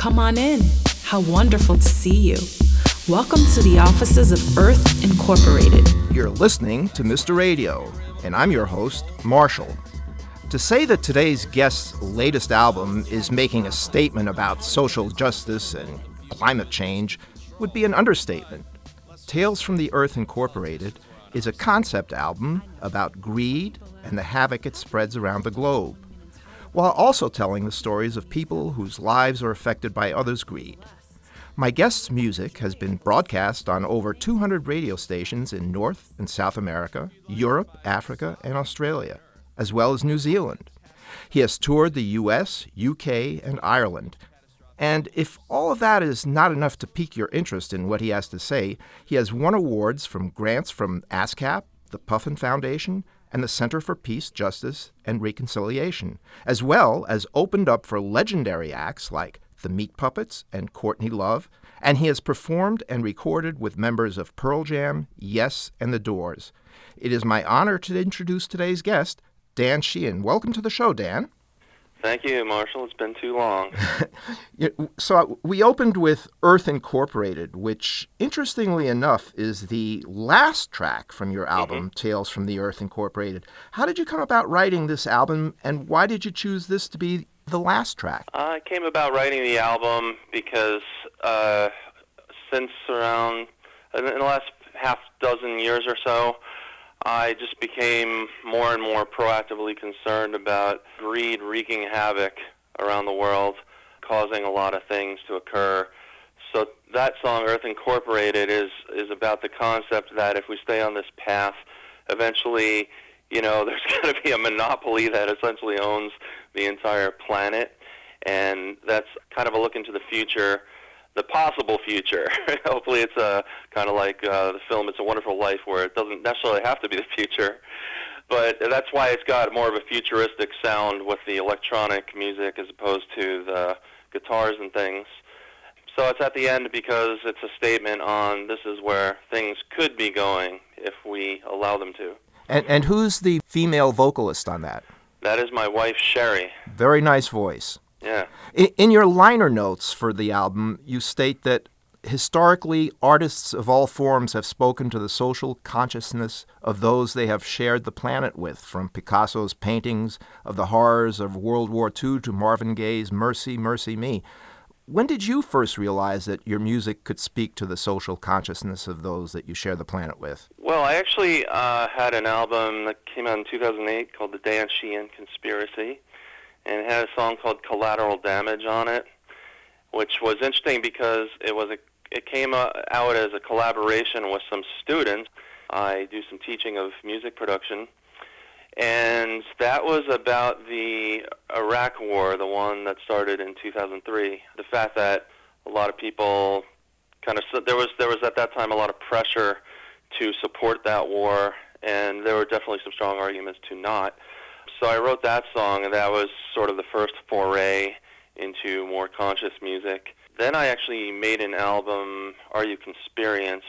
Come on in. How wonderful to see you. Welcome to the offices of Earth Incorporated. You're listening to Mr. Radio, and I'm your host, Marshall. To say that today's guest's latest album is making a statement about social justice and climate change would be an understatement. Tales from the Earth Incorporated is a concept album about greed and the havoc it spreads around the globe, while also telling the stories of people whose lives are affected by others' greed. My guest's music has been broadcast on over 200 radio stations in North and South America, Europe, Africa, and Australia, as well as New Zealand. He has toured the U.S., U.K., and Ireland. And if all of that is not enough to pique your interest in what he has to say, he has won awards from grants from ASCAP, the Puffin Foundation, and the Center for Peace, Justice, and Reconciliation, as well as opened up for legendary acts like the Meat Puppets and Courtney Love, and he has performed and recorded with members of Pearl Jam, Yes, and The Doors. It is my honor to introduce today's guest, Dan Sheehan. Welcome to the show, Dan. Thank you, Marshall. It's been too long. So we opened with Earth Incorporated, which, interestingly enough, is the last track from your album, Tales from the Earth Incorporated. How did you come about writing this album, and why did you choose this to be the last track? I came about writing the album because since around, in the last half dozen years or so, I just became more and more proactively concerned about greed wreaking havoc around the world, causing a lot of things to occur. So that song, Earth Incorporated, is about the concept that if we stay on this path, eventually, there's going to be a monopoly that essentially owns the entire planet, and that's kind of a look into the future, the possible future. Hopefully it's kind of like the film It's a Wonderful Life, where it doesn't necessarily have to be the future, but that's why it's got more of a futuristic sound with the electronic music as opposed to the guitars and things. So it's at the end because it's a statement on this is where things could be going if we allow them to. And who's the female vocalist on that? That is my wife, Sherry. Very nice voice. Yeah. In your liner notes for the album, you state that historically, artists of all forms have spoken to the social consciousness of those they have shared the planet with, from Picasso's paintings of the horrors of World War II to Marvin Gaye's Mercy, Mercy Me. When did you first realize that your music could speak to the social consciousness of those that you share the planet with? Well, I actually had an album that came out in 2008 called The Dan Sheehan Conspiracy, and it had a song called Collateral Damage on it, which was interesting because it came out as a collaboration with some students. I do some teaching of music production, and that was about the Iraq War, the one that started in 2003. The fact that a lot of people there was at that time a lot of pressure to support that war, and there were definitely some strong arguments to not. So I wrote that song, and that was sort of the first foray into more conscious music. Then I actually made an album, Are You Conspirienced,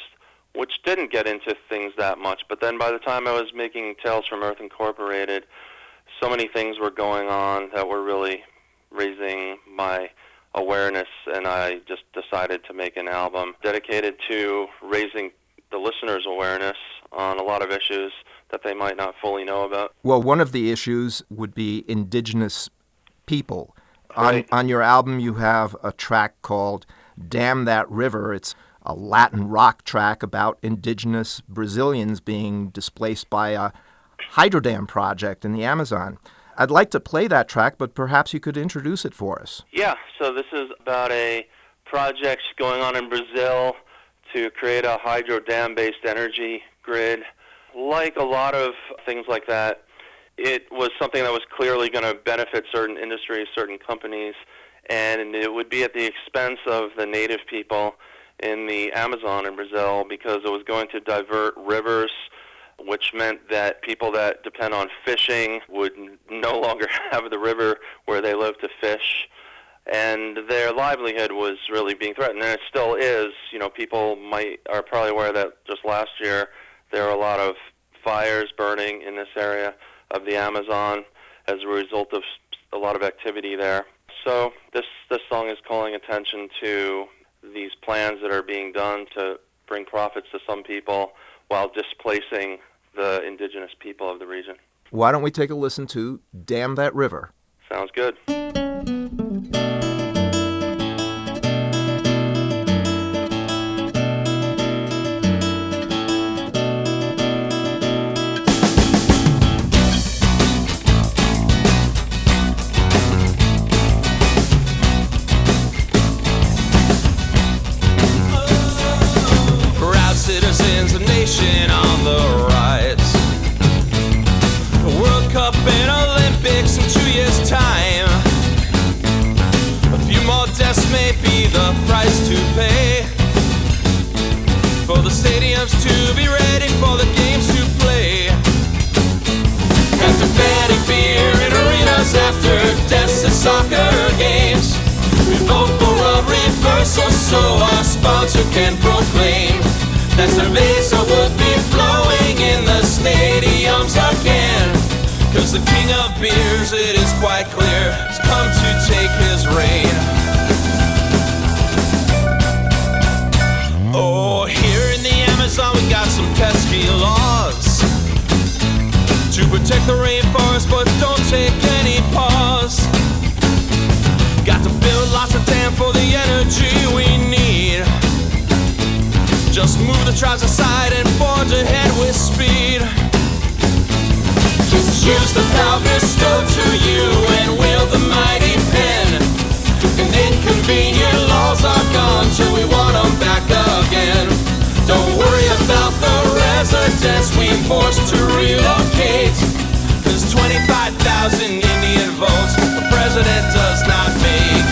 which didn't get into things that much. But then by the time I was making Tales from Earth Incorporated, so many things were going on that were really raising my awareness, and I just decided to make an album dedicated to raising the listeners' awareness on a lot of issues that they might not fully know about. Well, one of the issues would be indigenous people. Right. On your album, you have a track called Damn That River. It's a Latin rock track about indigenous Brazilians being displaced by a hydrodam project in the Amazon. I'd like to play that track, but perhaps you could introduce it for us. Yeah, so this is about a project going on in Brazil to create a hydro dam-based energy grid. Like a lot of things like that, it was something that was clearly going to benefit certain industries, certain companies, and it would be at the expense of the native people in the Amazon in Brazil because it was going to divert rivers, which meant that people that depend on fishing would no longer have the river where they live to fish, and their livelihood was really being threatened, and it still is. People are probably aware that just last year there were a lot of fires burning in this area of the Amazon as a result of a lot of activity there. So this song is calling attention to these plans that are being done to bring profits to some people while displacing the indigenous people of the region. Why don't we take a listen to Damn That River? Sounds good. Proud citizens, a nation on the rise. A World Cup and Olympics in 2 years' time. A few more deaths may be the price to pay for the stadiums to be ready for the games to play. After banning beer in arenas, after deaths at soccer games, we vote for a reversal so our sponsor can proclaim that cerveza would be flowing in the stadiums again. Cause the king of beers, it is quite clear, has come to take his reign. Oh, here in the Amazon we got some pesky laws to protect the rainforest, but don't take any pause. Got to build lots of dams for the energy we need. Just move the tribes aside and forge ahead with speed. Just use the power bestowed to you and wield the mighty pen. And inconvenient laws are gone till we want them back again. Don't worry about the residents we forced to relocate. There's 25,000 Indian votes the president does not make.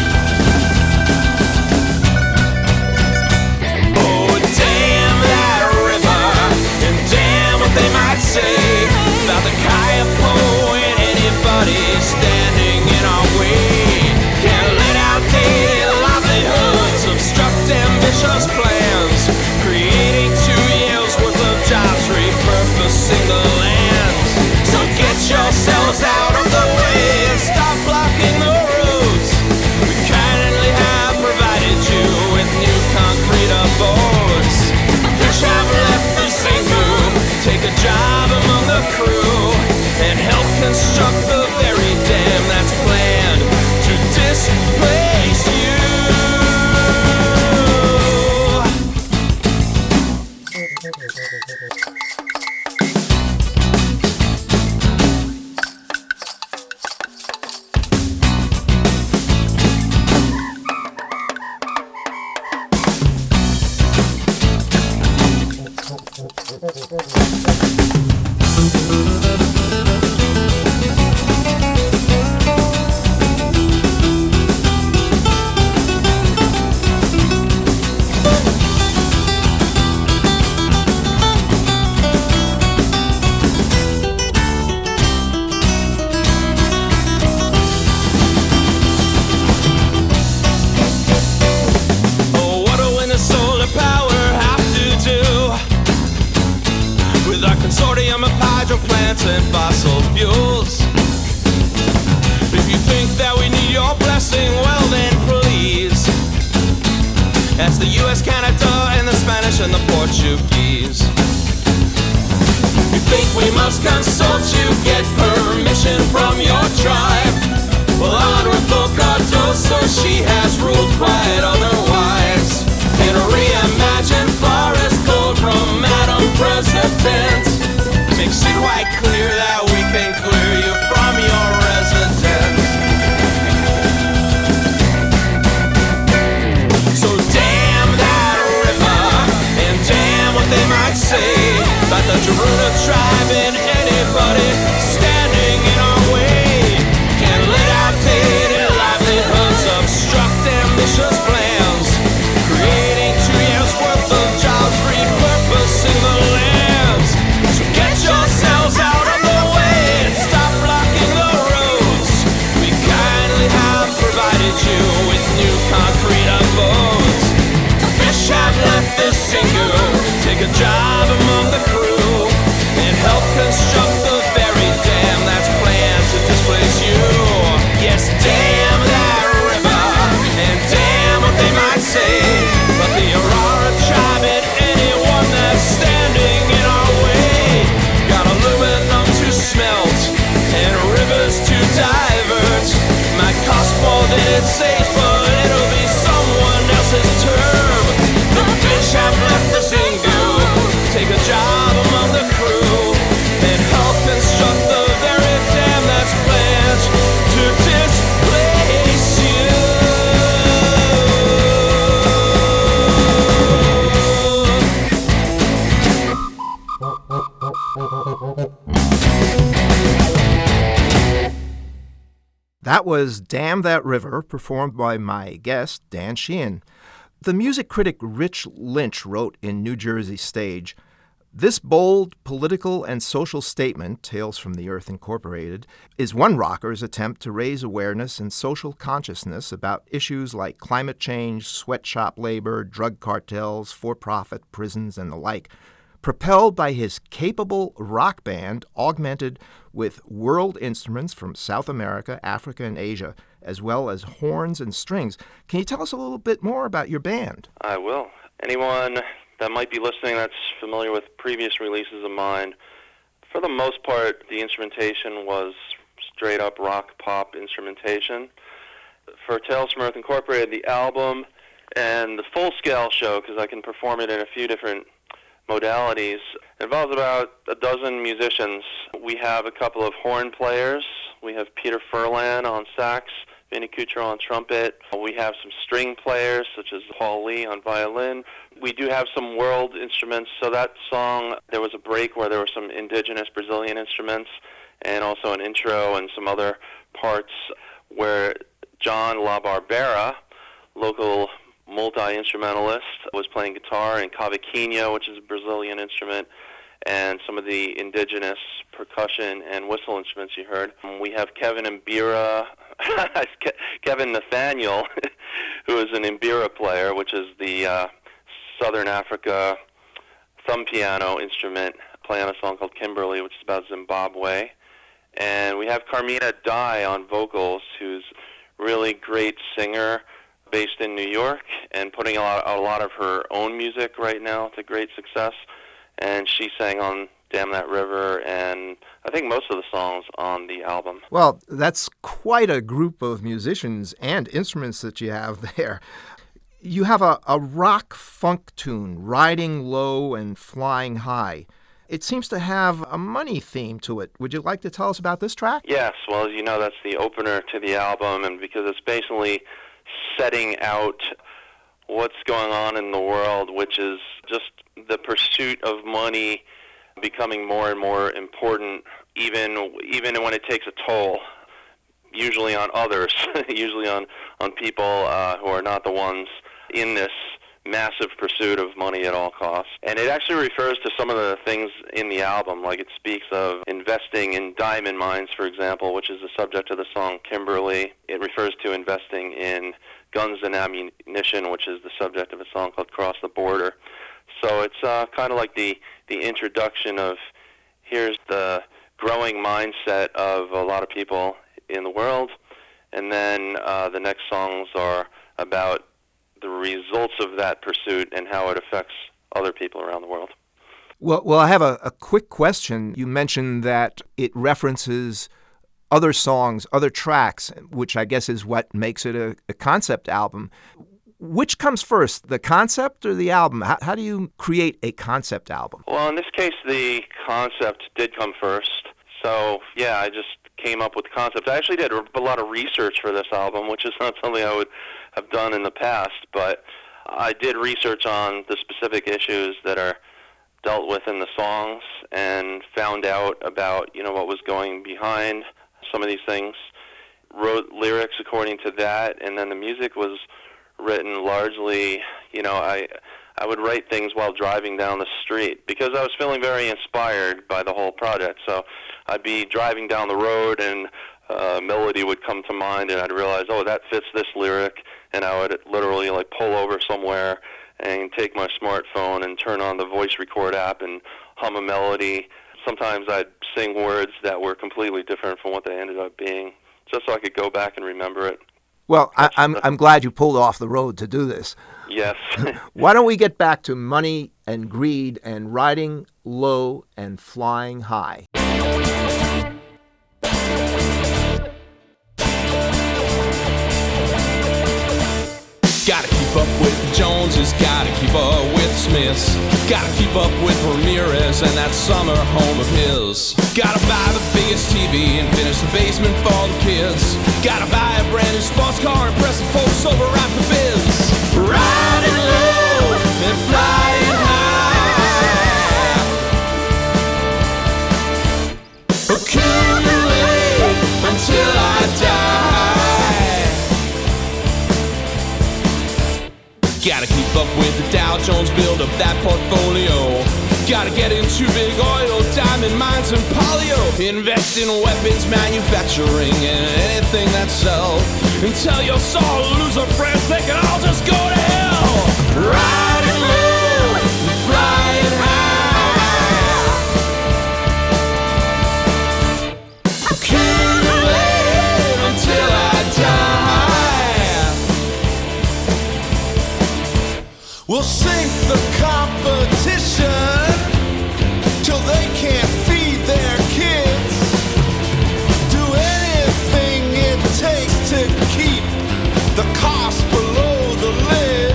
Oh, damn that river, and damn what they might say about the Kayapo and anybody standing in our way. Can't let outdated livelihoods obstruct ambitious plans, creating 2 years worth of jobs, repurposing the lands. So get yourselves out of the way and stop blocking the roads. We kindly have provided you with new concrete abodes. Fish have left the Xingu, take a job among the crew, and help construct the very dam that's planned to displace you. Oh, what a win the solar power have to do with our consortium of hydro plants and fossil fuels. If you think that we need your blessing, well then please ask the US, Canada, and the Spanish and the Portuguese. You think we must consult you, get permission from your tribe? Well, on revoke Cardoso, she has ruled quite otherwise. In a reimagined forest code from Madam President, makes it quite clear that we can clear you from your residence. So damn that river, and damn what they might say about the Jaruda tribe and anybody standing in our way. Can't let outdated livelihoods obstruct ambitious plans, creating 2 years worth of jobs, repurposing the lands. So get yourselves out of the way and stop blocking the roads. We kindly have provided you with new concrete abodes. Fish have left the Xingu, take a job among the crew, and help construct the very That was Damn That River, performed by my guest, Dan Sheehan. The music critic Rich Lynch wrote in New Jersey Stage, "This bold political and social statement, Tales from the Earth Incorporated, is one rocker's attempt to raise awareness and social consciousness about issues like climate change, sweatshop labor, drug cartels, for-profit prisons, and the like, propelled by his capable rock band augmented with world instruments from South America, Africa, and Asia, as well as horns and strings." Can you tell us a little bit more about your band? I will. Anyone that might be listening that's familiar with previous releases of mine, for the most part, the instrumentation was straight-up rock-pop instrumentation. For Tales from Earth Incorporated, the album and the full-scale show, because I can perform it in a few different modalities, involves about a dozen musicians. We have a couple of horn players. We have Peter Furlan on sax, Vinny Kuchar on trumpet. We have some string players, such as Paul Lee on violin. We do have some world instruments. So that song, there was a break where there were some indigenous Brazilian instruments and also an intro and some other parts where John La Barbera, local multi-instrumentalist, was playing guitar, and cavaquinho, which is a Brazilian instrument, and some of the indigenous percussion and whistle instruments you heard. We have Kevin Nathaniel, who is an mbira player, which is the Southern Africa thumb piano instrument, playing a song called Kimberly, which is about Zimbabwe. And we have Carmina Dye on vocals, who's a really great singer based in New York and putting a lot of her own music right now to great success. And she sang on Damn That River and I think most of the songs on the album. Well, that's quite a group of musicians and instruments that you have there. You have a rock funk tune, Riding Low and Flying High. It seems to have a money theme to it. Would you like to tell us about this track? Yes. Well, as you know, that's the opener to the album, and because it's basically setting out what's going on in the world, which is just the pursuit of money becoming more and more important, even when it takes a toll, usually on others, usually on people who are not the ones in this massive pursuit of money at all costs. And it actually refers to some of the things in the album, like it speaks of investing in diamond mines, for example, which is the subject of the song Kimberly. It refers to investing in guns and ammunition, which is the subject of a song called Cross the Border. So it's kind of like the introduction of here's the growing mindset of a lot of people in the world, and then the next songs are about the results of that pursuit and how it affects other people around the world. Well, I have a quick question. You mentioned that it references other songs, other tracks, which I guess is what makes it a concept album. Which comes first, the concept or the album? How do you create a concept album? Well, in this case, the concept did come first. So, yeah, I just came up with the concept. I actually did a lot of research for this album, which is not something I would have done in the past, but I did research on the specific issues that are dealt with in the songs and found out about, what was going behind some of these things, wrote lyrics according to that, and then the music was written largely, I would write things while driving down the street because I was feeling very inspired by the whole project. So I'd be driving down the road and a melody would come to mind and I'd realize, oh, that fits this lyric, and I would literally pull over somewhere and take my smartphone and turn on the voice record app and hum a melody. Sometimes I'd sing words that were completely different from what they ended up being, just so I could go back and remember it. Well, I'm glad you pulled off the road to do this. Yes. Why don't we get back to money and greed and riding low and flying high? Gotta keep up with the Joneses, gotta keep up with Smiths, gotta keep up with Ramirez and that summer home of his. Gotta buy the biggest TV and finish the basement for all the kids. Gotta buy a brand new sports car and press the folks over right for biz. Riding low and flying high. Accumulate until I die. Jones build up that portfolio. Gotta get into big oil, diamond mines and polio. Invest in weapons manufacturing and anything that sells. Until your soul loser friends, they can all just go to hell. Riding low, flying high. Accumulate until I die. We'll sink the competition till they can't feed their kids. Do anything it takes to keep the cost below the lid.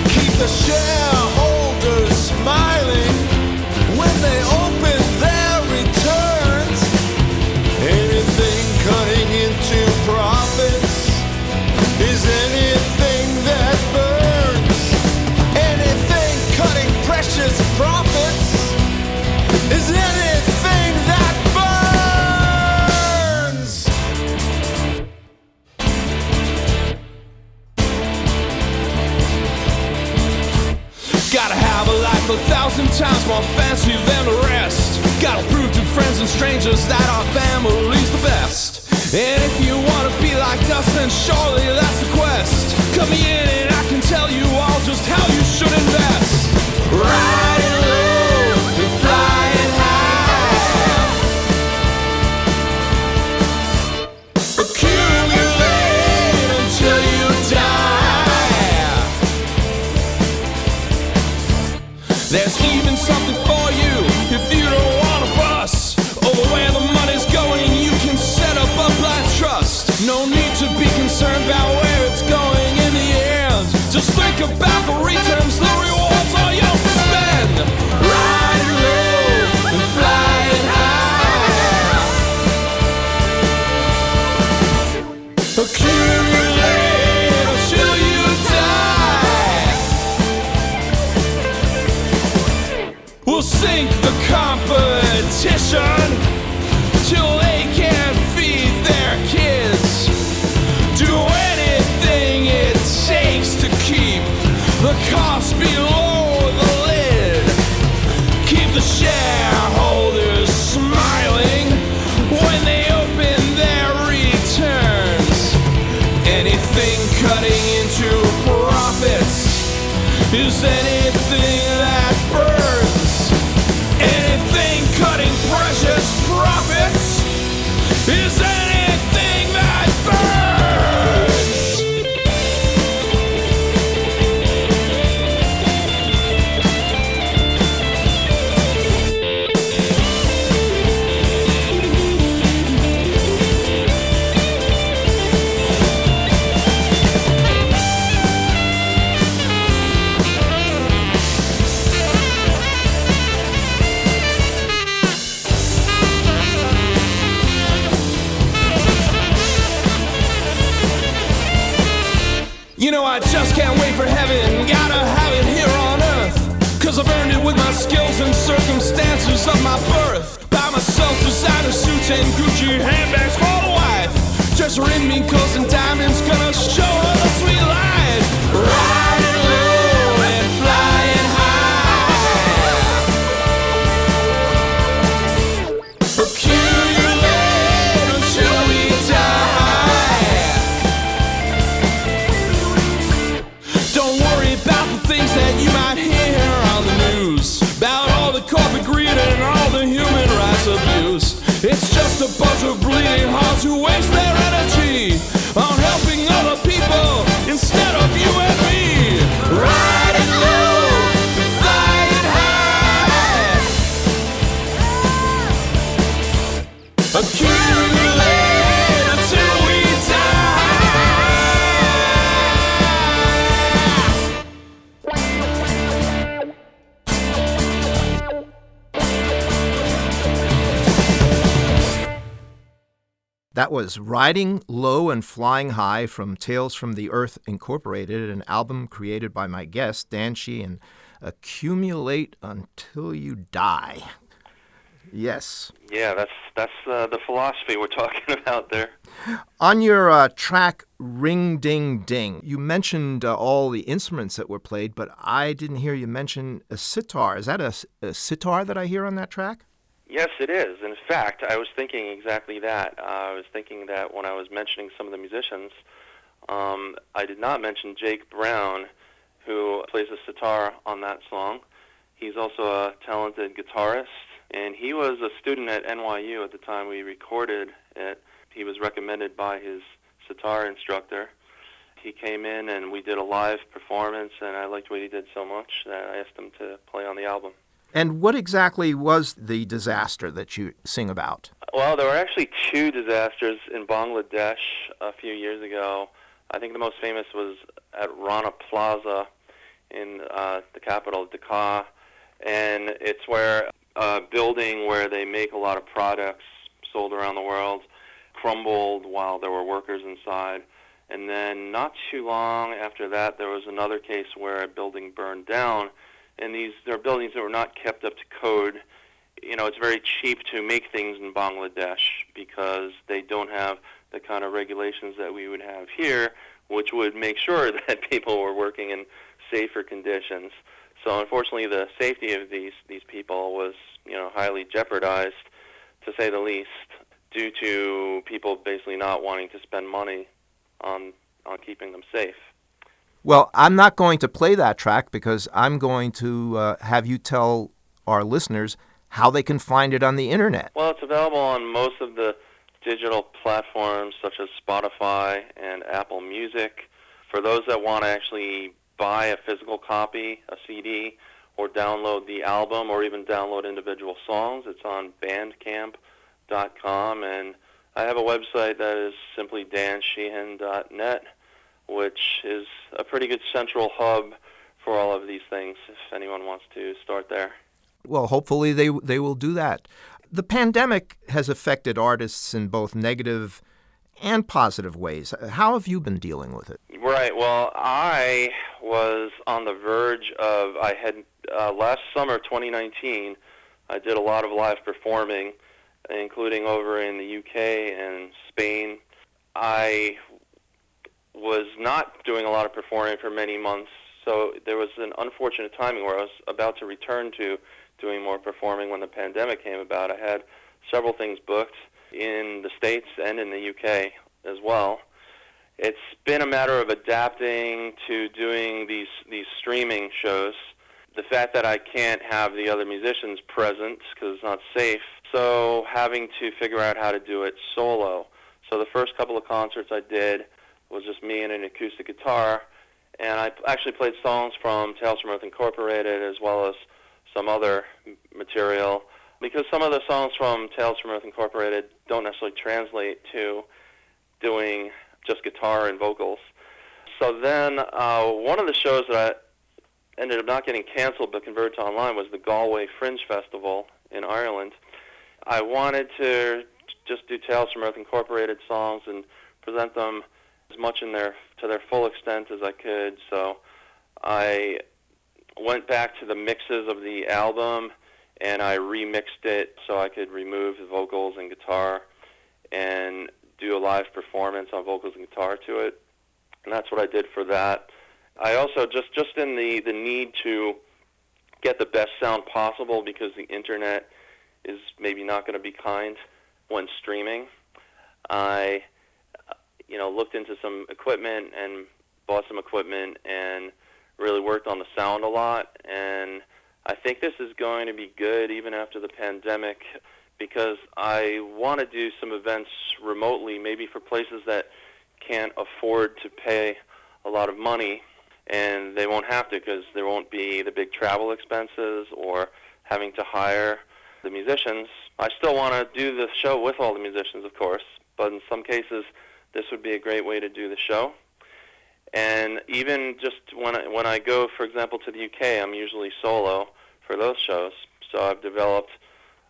Keep the shareholders smiling when they open their returns. Anything cutting into profits is anything that burns. Anything cutting precious profits is anything that burns. Gotta have a life 1,000 times more fancy than the rest. Gotta prove to friends and strangers that our family's the best. And if you wanna be like us, then surely that's the quest. Come in and I can tell you all just how you should invest. Riding low and flying high. Accumulate until you die. There's even something for you if you don't want to fuss over where the money's going. You can set up a blind trust. No need to be concerned about where it's going in the end. Just think about the returns, the rewards all you'll spend. Riding low and flying high. Accumulate until you die. We'll sink the competition till they can't feed their kids. Do anything it takes to keep the cost below the lid. Keep the shareholders smiling when they open their returns. Anything cutting into profits is anything that burns. Anything cutting precious profits is anything that burns. You know I just can't wait for heaven, gotta have it here on earth. Cause I've earned it with my skills and circumstances of my birth. Buy myself designer suits and Gucci handbags for the wife. Dress her in mink coats and diamonds, gonna show her the sweet life. Riding low and flying high. Accumulate until we die. Don't worry about the things that you might hear on the news, about all the corporate greed and all the human rights abuse. It's just a bunch of bleeding hearts who waste their energy on helping other people instead of you and me. Riding low, flying high. Accumulate until we That was Riding Low and Flying High from Tales from the Earth Incorporated, an album created by my guest, Dan Sheehan. Accumulate until you die. Yes. Yeah, that's the philosophy we're talking about there. On your track Ring Ding Ding, you mentioned all the instruments that were played, but I didn't hear you mention a sitar. Is that a sitar that I hear on that track? Yes, it is. In fact, I was thinking exactly that. I was thinking that when I was mentioning some of the musicians, I did not mention Jake Brown, who plays the sitar on that song. He's also a talented guitarist, and he was a student at NYU at the time we recorded it. He was recommended by his sitar instructor. He came in and we did a live performance, and I liked what he did so much that I asked him to play on the album. And what exactly was the disaster that you sing about? Well, there were actually two disasters in Bangladesh a few years ago. I think the most famous was at Rana Plaza in the capital, Dhaka, and it's where a building where they make a lot of products sold around the world crumbled while there were workers inside. And then not too long after that, there was another case where a building burned down, and there are buildings that were not kept up to code. You know, it's very cheap to make things in Bangladesh because they don't have the kind of regulations that we would have here, which would make sure that people were working in safer conditions. So unfortunately, the safety of these people was, highly jeopardized, to say the least, due to people basically not wanting to spend money on keeping them safe. Well, I'm not going to play that track because I'm going to have you tell our listeners how they can find it on the internet. Well, it's available on most of the digital platforms such as Spotify and Apple Music. For those that want to actually buy a physical copy, a CD, or download the album or even download individual songs, it's on bandcamp.com, and I have a website that is simply dansheehan.net, which is a pretty good central hub for all of these things if anyone wants to start there. Well, hopefully they will do that. The pandemic has affected artists in both negative and positive ways. How have you been dealing with it? Right. Well, I was on the verge of, last summer, 2019, I did a lot of live performing, including over in the UK and Spain. I was not doing a lot of performing for many months, so there was an unfortunate timing where I was about to return to doing more performing when the pandemic came about. I had several things booked in the States and in the UK as well. It's been a matter of adapting to doing these streaming shows. The fact that I can't have the other musicians present because it's not safe, so having to figure out how to do it solo. So the first couple of concerts I did was just me and an acoustic guitar, and I actually played songs from Tales from Earth Incorporated as well as some other material, because some of the songs from Tales from Earth Incorporated don't necessarily translate to doing just guitar and vocals. So then one of the shows that ended up not getting canceled but converted to online was the Galway Fringe Festival in Ireland. I wanted to just do Tales from Earth Incorporated songs and present them as much to their full extent as I could. So I went back to the mixes of the album and I remixed it so I could remove the vocals and guitar and do a live performance on vocals and guitar to it. And that's what I did for that. I also, just in the need to get the best sound possible, because the internet is maybe not going to be kind when streaming, I looked into some equipment and bought some equipment and really worked on the sound a lot. And I think this is going to be good even after the pandemic, because I want to do some events remotely, maybe for places that can't afford to pay a lot of money, and they won't have to because there won't be the big travel expenses or having to hire the musicians. I still want to do the show with all the musicians, of course, but in some cases this would be a great way to do the show. And even just when I go, for example, to the UK, I'm usually solo for those shows, so I've developed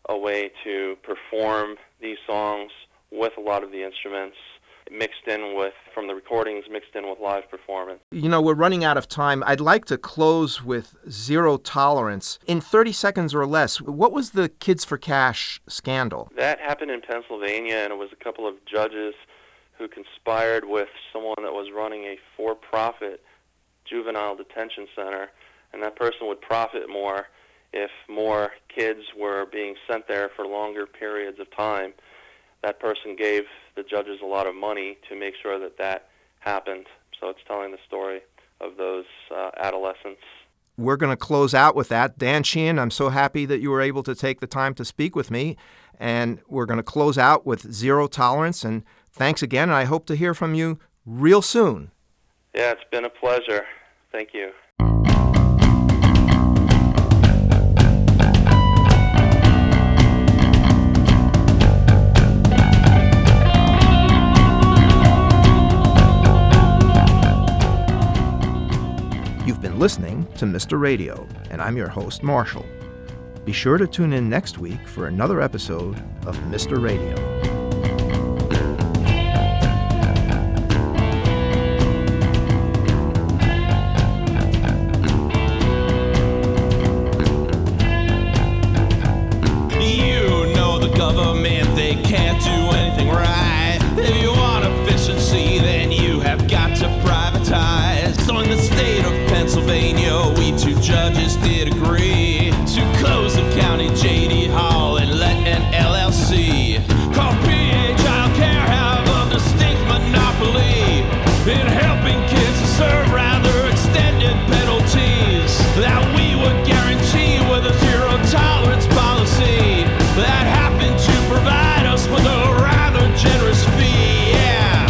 a way to perform these songs with a lot of the instruments mixed in with, from the recordings mixed in with live performance. You know, we're running out of time. I'd like to close with Zero Tolerance. In 30 seconds or less, what was the Kids for Cash scandal? That happened in Pennsylvania, and it was a couple of judges who conspired with someone that was running a for-profit juvenile detention center, and that person would profit more if more kids were being sent there for longer periods of time. That person gave the judges a lot of money to make sure that that happened. So it's telling the story of those adolescents. We're going to close out with that. Dan Sheehan, I'm so happy that you were able to take the time to speak with me. And we're going to close out with Zero Tolerance. And thanks again. And I hope to hear from you real soon. Yeah, it's been a pleasure. Thank you. You've been listening to Mr. Radio, and I'm your host, Marshall. Be sure to tune in next week for another episode of Mr. Radio. You know the government, they can't do anything right. If you want efficiency, then you have got to privatize. So in the state of Pennsylvania, we two judges did agree to close the county J.D. Hall and let an LLC called PA Child Care have a distinct monopoly in helping kids to serve rather extended penalties that we would guarantee with a zero tolerance policy that happened to provide us with a rather generous fee. Yeah.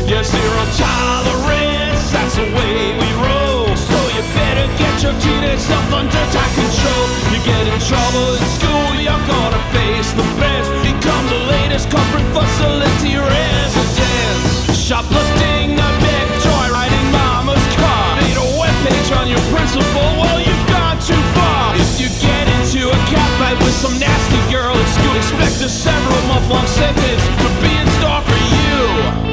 Yeah, zero tolerance, that's the way we roll. So you better get your teenage self under tight control. You get in trouble in school, you're gonna face the bench. Become the latest corporate facility residence. Shoplifting, a big joyriding mama's car. Made a webpage on your principal, well you've gone too far. If you get into a cat fight with some nasty girl at school, expect a several month-long sentence to be in store for you.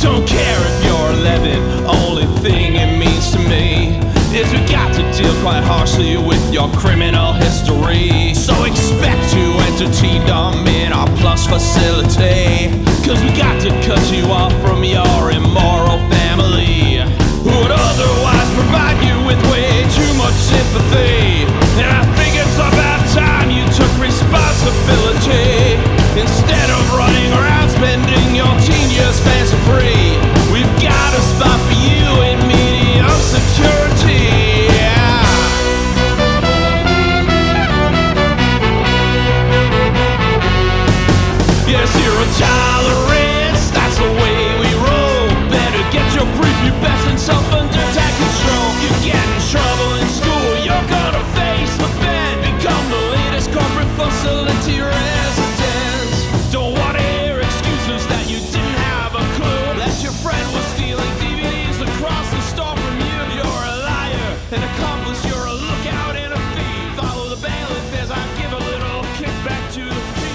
Don't care if you're 11, only thing it means to me is we got to deal quite harshly with your criminal history. So expect to enter T-Dom in our plus facility, cause we got to cut you off from your immoral family, who would otherwise provide you with way too much sympathy. And I think it's about time you took responsibility, instead of running around spending your teen years fancy free. We've got a spot for you in medium security. Yeah. Yeah, zero tolerance, that's the way we roll. Better get your prepubescent self under tight control. You get in trouble in school, you're gonna face the bend. Become the latest corporate facility residence. Don't wanna hear excuses that you didn't have a clue, that your friend was stealing DVDs across the store from you. You're a liar, an accomplice, you're a lookout and a thief. Follow the bailiff as I give a little kickback to the thief.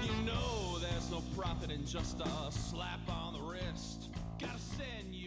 You know there's no profit in just a slap on the wrist. Gotta send you